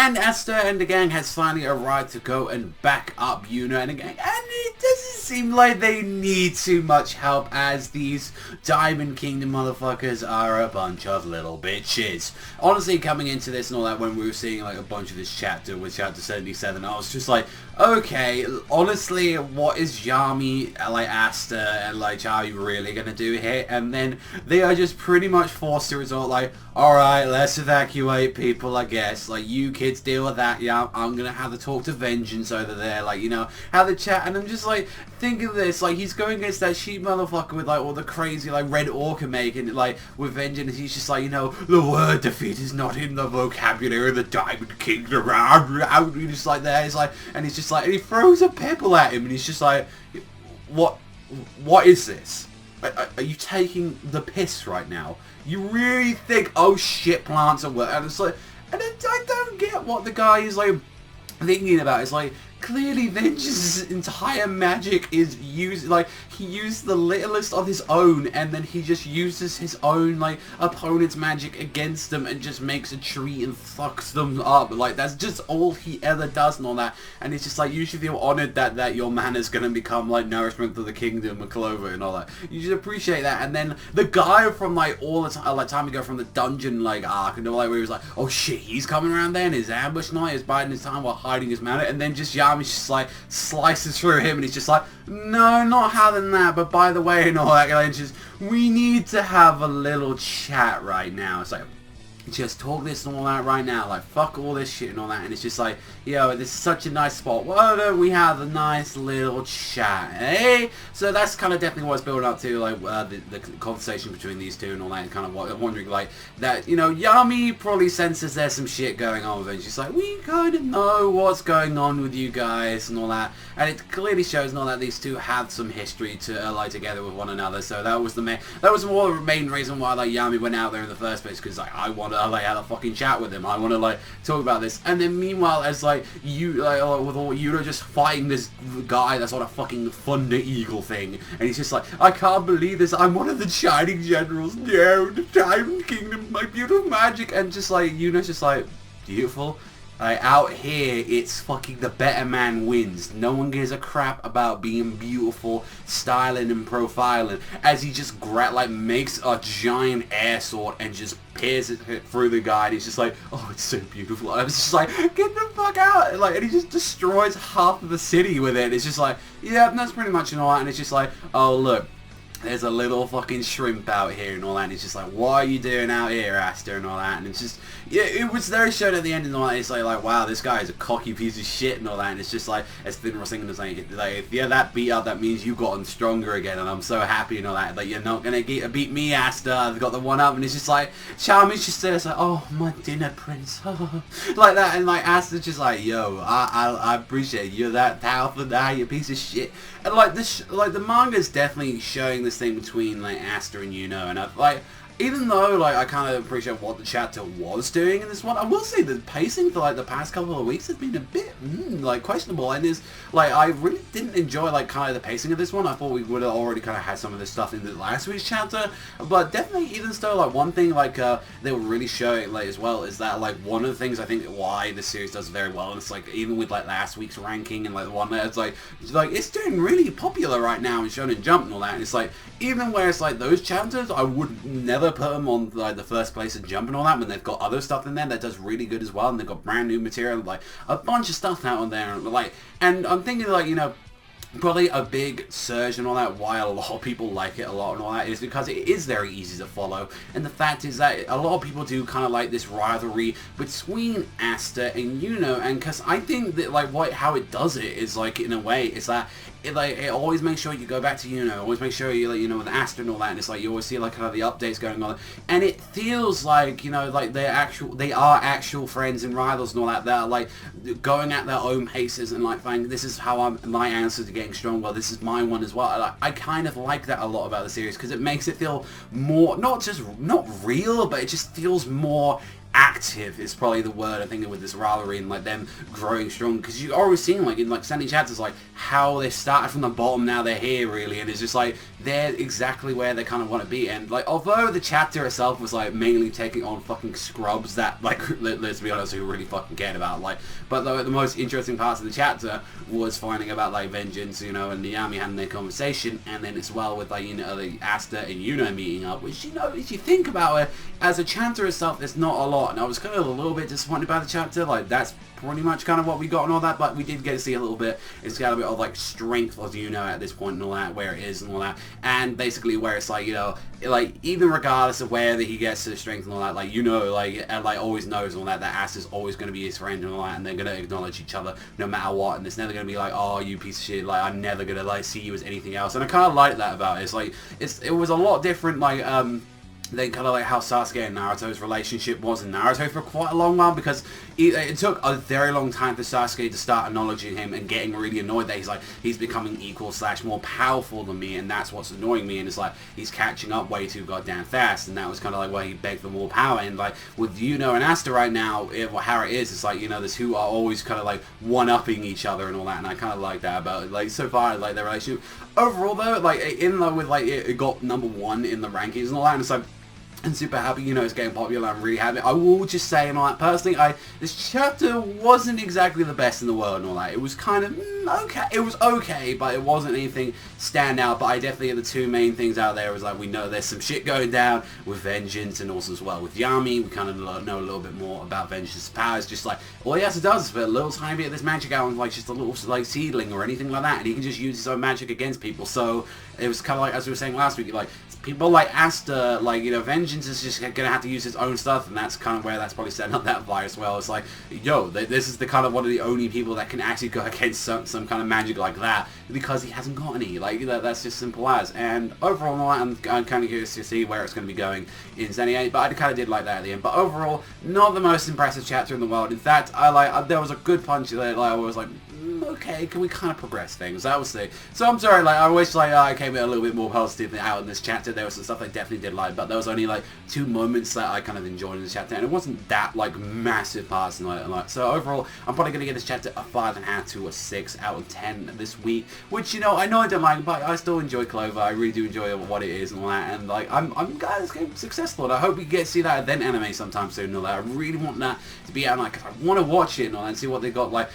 And Asta and the gang has finally arrived to go and back up Yuno and the gang, and it doesn't seem like they need too much help, as these Diamond Kingdom motherfuckers are a bunch of little bitches. Honestly, coming into this and all that, when we were seeing like a bunch of this chapter with chapter 77, I was just like, okay, honestly, what is Yami, like Asta and like Charlie really gonna do here? And then they are just pretty much forced to resort like, alright, let's evacuate people, I guess. Like, you kids deal with that, yeah, I'm gonna have to talk to Vengeance over there, like, you know, have the chat. And I'm just like, think of this, like, he's going against that sheep motherfucker with like all the crazy like red orca making, like, with Vengeance. He's just like, you know, the word defeat is not in the vocabulary of the Diamond Kingdom. He's just like there, he's like, and he's just like, and he throws a pebble at him, and he's just like, what is this? Are you taking the piss right now? You really think, oh shit, plants are work? And it's like, and I don't get what the guy is like thinking about. It's like, clearly Vengeance's entire magic is used, like, he used the littlest of his own, and then he just uses his own, like, opponent's magic against them and just makes a tree and fucks them up. Like, that's just all he ever does and all that. And it's just like, you should feel honoured that your man is going to become, like, nourishment for the kingdom of Clover and all that. You should appreciate that. And then the guy from, like, all the time, like, time ago from the dungeon, like, arc, and all, like, where he was like, oh shit, he's coming around there, and his ambush knight is biding his time while hiding his mana, and then just Yami's just like slices through him, and he's just like, no, not having that, but by the way, and all that, and just, we need to have a little chat right now. It's like, just talk this and all that right now, like, fuck all this shit and all that. And it's just like, yo, this is such a nice spot, why don't we have a nice little chat, eh? So that's kind of definitely what's building up to, like, the conversation between these two and all that, and kind of wondering, like, that, you know, Yami probably senses there's some shit going on with it, and she's like, we kind of know what's going on with you guys and all that. And it clearly shows and all that these two have some history to lie together with one another. So that was more the main reason why, like, Yami went out there in the first place, because, like, I want to, like, have a fucking chat with him. I want to, like, talk about this. And then meanwhile, as, like, you, like, with all Yuno just fighting this guy that's on a fucking Thunder Eagle thing, and he's just like, I can't believe this, I'm one of the Shining Generals, no, the Diamond Kingdom, my beautiful magic. And just like, Yuno's just like, beautiful? Like, out here, it's fucking the better man wins. No one gives a crap about being beautiful, styling and profiling. As he just makes a giant air sword and just pierces it through the guy, and he's just like, oh, it's so beautiful. And I was just like, get the fuck out! Like, and he just destroys half of the city with it. It's just like, yeah, that's pretty much all that. And it's just like, oh look, there's a little fucking shrimp out here and all that, and it's just like, what are you doing out here, Asta, and all that. And it's just, yeah, it was very showed at the end and all that. It's like, wow, this guy is a cocky piece of shit and all that. And it's just like, as Finn was saying, it's like, if you're that beat up, that means you've gotten stronger again, and I'm so happy and all that. Like, you're not gonna beat me, Asta, I've got the one up. And it's just like, Charmy's just there, it's like, oh, my dinner prince, like that. And like, Asta's just like, yo, I appreciate you're that powerful now, you piece of shit. And like this, like, the manga's definitely showing this thing between, like, Asta and Yuno, and I've, like, even though, like, I kind of appreciate what the chapter was doing in this one, I will say the pacing for, like, the past couple of weeks has been a bit, like, questionable. And is, like, I really didn't enjoy, like, kind of the pacing of this one. I thought we would have already kind of had some of this stuff in the last week's chapter. But definitely, even still, like, one thing, like, they were really showing, like, as well, is that, like, one of the things I think why the series does very well, and it's, like, even with, like, last week's ranking and, like, the one that it's, like, it's doing really popular right now in Shonen Jump and all that. And it's, like, even where it's, like, those chapters, I would never put them on, like, the first place in Jump and all that, when they've got other stuff in there that does really good as well, and they've got brand new material, like, a bunch of stuff out on there, like, and I'm thinking, like, you know, probably a big surge and all that, why a lot of people like it a lot and all that, is because it is very easy to follow. And the fact is that a lot of people do kind of like this rivalry between Asta and Yuno, and because I think that, like, how it does it is, like, in a way, it's that it always makes sure you go back to Yuno, always make sure you, like, you know, with Asta and all that, and it's like you always see, like, kind of the updates going on, and it feels like, you know, like they are actual friends and rivals and all that. They're, like, going at their own paces and, like, finding, this is how my answer to getting strong, well, this is my one as well. I kind of like that a lot about the series, because it makes it feel more, not real, but it just feels more active is probably the word I think with this rivalry and like them growing strong, because you've always seen like in like standing chapters like how they started from the bottom, now they're here really, and it's just like they're exactly where they kind of want to be. And like although the chapter itself was like mainly taking on fucking scrubs that like let's be honest, who really fucking cared about like, but though the most interesting parts of the chapter was finding about like vengeance, you know, and Yami having their conversation, and then as well with like, you know, the Asta and Yuno meeting up, which, you know, if you think about it as a chapter itself, there's not a lot, and I was kind of a little bit disappointed by the chapter. Like that's pretty much kind of what we got and all that, but we did get to see a little bit. It's got a bit of like strength of Yuno at this point and all that, where it is and all that, and basically where it's like, you know, like even regardless of where he gets to the strength and all that, like, you know, like, and like always knows and all that, that Asta's always going to be his friend and all that, and they're going to acknowledge each other no matter what, and it's never going to be like, oh, you piece of shit, like I'm never going to like see you as anything else. And I kind of like that about it. It's like it was a lot different like then kind of like how Sasuke and Naruto's relationship was in Naruto for quite a long while, because it took a very long time for Sasuke to start acknowledging him and getting really annoyed that he's becoming equal / more powerful than me, and that's what's annoying me, and it's like he's catching up way too goddamn fast, and that was kind of like where he begged for more power. And like with Yuno and Asta right now, how it is, it's like, you know, there's who are always kind of like one-upping each other and all that, and I kind of like that about it. Like so far, like their relationship overall though, like in love with like it got #1 in the rankings and all that, and it's like, I'm super happy, you know, it's getting popular. I'm really happy. I will just say, and all that, personally, this chapter wasn't exactly the best in the world and all that. It was kind of okay. It was okay, but it wasn't anything stand out. But I definitely, the two main things out there was like, we know there's some shit going down with Vengeance, and also as well with Yami. We kind of know a little bit more about Vengeance's powers. Just like all he has to do is put a little tiny bit of this magic out, and like just a little like seedling or anything like that, and he can just use his own magic against people. So it was kind of like, as we were saying last week, like people like Asta, like, you know, Vengeance is just gonna have to use his own stuff, and that's kind of where that's probably setting up that fight as well. It's like, yo, this is the kind of one of the only people that can actually go against some kind of magic like that, because he hasn't got any. Like, that's just simple as. And overall, I'm kind of curious to see where it's going to be going in Zen 8, but I kind of did like that at the end. But overall, not the most impressive chapter in the world. In fact, there was a good punch there, like I was like, okay, can we kind of progress things? That was the... So I'm sorry, like, I wish, like, I came in a little bit more positive out in this chapter. There was some stuff I definitely did like, but there was only, like, 2 moments that I kind of enjoyed in this chapter, and it wasn't that, like, massive parts. And, like, so overall, I'm probably going to give this chapter a 5.5 to a 6 out of 10 this week, which, you know I don't like, but I still enjoy Clover. I really do enjoy what it is and all that, and, like, I'm glad it's getting successful, and I hope we get to see that event anime sometime soon and all that. I really want that to be out, like, 'cause I want to watch it and all that, and see what they got, like,